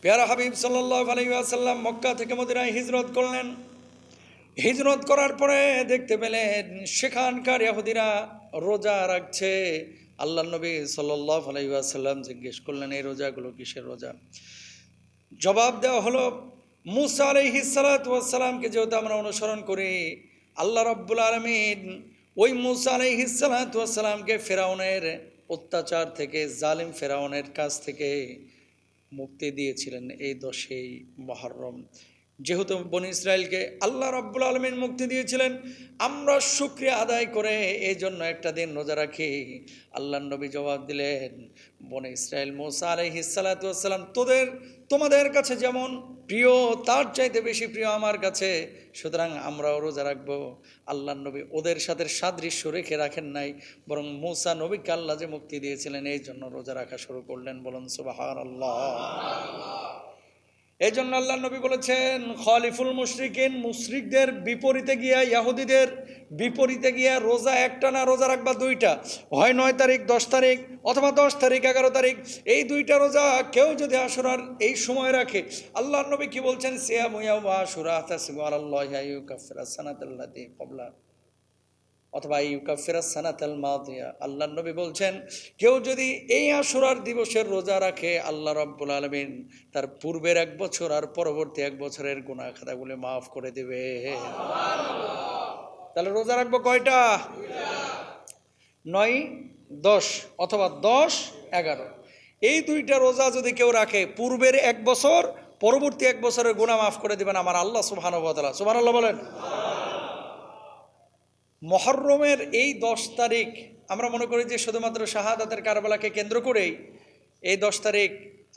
পেয়ারা হাবিব সাল্লাল্লাহু আলাইহি ওয়াসাল্লাম মক্কা থেকে মদিনায় হিজরত করলেন। হিজরত করার পরে দেখতে পেলেন সেখানকার ইহুদিরা রোজা রাখছে। আল্লাহ নবী সাল্লাল্লাহু আলাইহি ওয়াসাল্লাম জিজ্ঞেস করলেন, এই রোজাগুলো কিসের রোজা? জবাব দেওয়া হলো, মুসা আলাইহিস সালাতু ওয়াস সালামকে যেহেতু আমরা অনুসরণ করি, আল্লাহ রাব্বুল আলামিন ওই মুসা আলাইহিস সালাতু ওয়াস সালামকে ফেরাউনের অত্যাচার থেকে, জালিম ফেরাউনের কাছ থেকে মুক্তি দিয়েছিলেন এই 10ই মুহররম। যেহেতু বনি ইসরায়েলকে আল্লাহ রাব্বুল আলামিন মুক্তি দিয়েছিলেন, আমরা শুকরিয়া আদায় করে এই জন্য একটা দিন রোজা রাখি। আল্লাহর নবী জবাব দিলেন, বনি ইসরায়েল মুসা আলাইহিস সালাতু ওয়াস সালাম তোমাদের কাছে যেমন প্রিয়, তার চাইতে বেশি প্রিয় আমার কাছে, সুতরাং আমরাও রোজা রাখবো। আল্লাহর নবী ওদের সাথে সাদৃশ্য রেখে রাখেন নাই, বরং মুসা নবীকে আল্লাহ যে মুক্তি দিয়েছিলেন এই জন্য রোজা রাখা শুরু করলেন। বলুন সুবহানাল্লাহ। এই জন্য আল্লাহ নবী বলেছেন, খলিফুল মুশরিকিন, মুশরিকদের বিপরীতে গিয়া, ইহুদিদের বিপরীতে গিয়া রোজা একটা না, রোজা রাখবা দুইটা, হয় 9 তারিখ 10 তারিখ অথবা 10 তারিখ 11 তারিখ, এই দুইটা রোজা কেউ যদি আশুরার এই সময় রাখে, আল্লাহ নবী কি বলছেন, সিয়ামু ইয়াউম আশুরা তাসবিহু আলাল্লাহি আইয়ুকাফিরা সানাতাল্লাতী ক্বাবলা অথবা ইউকাফিরাস সানাতাল মাদিয়া। আল্লাহ নবী বলছেন, কেউ যদি এই আশুরার দিবসের রোজা রাখে, আল্লাহ রাব্বুল আলামিন তার পূর্বের 1 বছর আর পরবর্তী 1 বছরের গুনাহ খাতাগুলো মাফ করে দেবে। তাহলে রোজা রাখবো কয়টা? 9, 10 অথবা 10, 11। এই দুইটা রোজা যদি কেউ রাখে, পূর্বের 1 বছর, পরবর্তী 1 বছরের গুনাহ মাফ করে দিবেন আমার আল্লাহ সুবহানাহু ওয়া তাআলা। সুবহানাল্লাহ বলেন। মুহররমের এই 10 তারিখ আমরা মনে করি যে শুধুমাত্র শাহাদাতের কারবালাকে কেন্দ্র করেই এই 10 তারিখ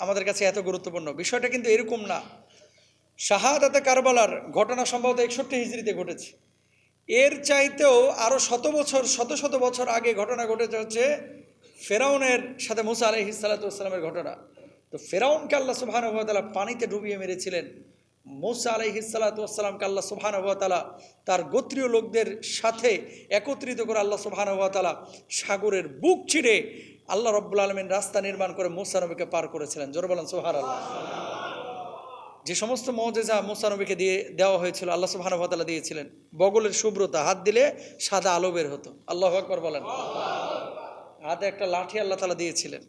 আমাদের কাছে এত গুরুত্বপূর্ণ। বিষয়টা কিন্তু এরকম না। শাহাদাতে কারবালার ঘটনা সম্ভবত 61 হিজরিতে ঘটেছে। এর চাইতেও আরও শত বছর আগে ঘটনা ঘটেছে হচ্ছে ফেরাউনের সাথে মুসা আলাইহিস সালাতু ওয়াস সালামের ঘটনা। তো ফেরাউনকে আল্লাহ সুবহানাহু ওয়া তাআলা পানিতে ডুবিয়ে মেরেছিলেন। মুসা আলাইহিস সালাতু ওয়াস সালামকে আল্লাহ সুবহানাহু ওয়া তাআলা তার গোত্রীয় লোকদের সাথে একত্রিত করে আল্লাহ সুবহানাহু ওয়া তাআলা সাগরের বুক চিরে আল্লাহ রাব্বুল আলামিন রাস্তা নির্মাণ করে মুসা নবীকে পার করেছিলেন। জোরে বলেন সুবহানাল্লাহ। যে সমস্ত মুজিজা মুসা নবীকে দেওয়া হয়েছিল, আল্লাহ সুবহানাহু ওয়া তাআলা দিয়েছিলেন। বগলের শুভ্রতা, হাত দিলে সাদা আলো বের হতো। আল্লাহু আকবার বলেন। হাতে একটা লাঠি আল্লাহ তাআলা দিয়েছিলেন।